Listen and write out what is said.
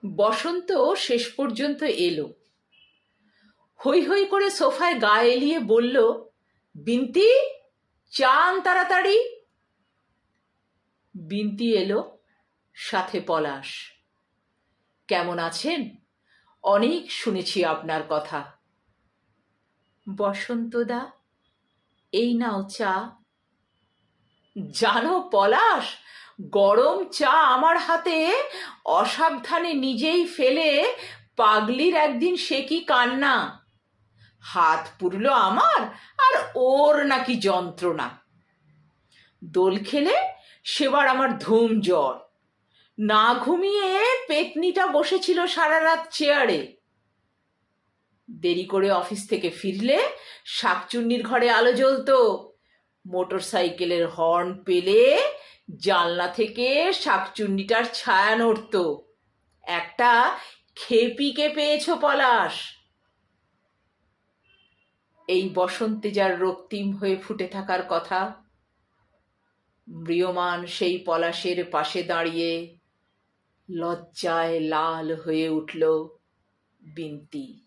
বসন্ত শেষ পর্যন্ত এলো। হৈ হৈ করে সোফায় গা এলিয়ে বলল, বিন্তি, চা আন তাড়াতাড়ি। বিন্তি এলো, সাথে পলাশ। কেমন আছেন? অনেক শুনেছি আপনার কথা। বসন্তদা, এই নাও চা। জানো পলাশ, গরম চা আমার হাতে অসাবধানে নিজেই ফেলে পাগলির একদিন সে কি কান্না! হাত পুড়ল আমার, আর ওর নাকি যন্ত্রণা। দোল খেলে সেবার আমার ধুম জ্বর। না ঘুমিয়ে পেতনিটা বসেছিল সারা রাত চেয়ারে। দেরি করে অফিস থেকে ফিরলে শাকচুন্নির ঘরে আলো জ্বলতো। মোটর সাইকেলের হর্ন পেলে জানলা থেকে শাকচুন্নিটার ছায়া নড়ত। একটা খেপিকে পেয়েছো পলাশ। এই বসন্তে যার রক্তিম হয়ে ফুটে থাকার কথা, ম্রিয়মাণ সেই পলাশের পাশে দাঁড়িয়ে লজ্জায় লাল হয়ে উঠল বিন্তি।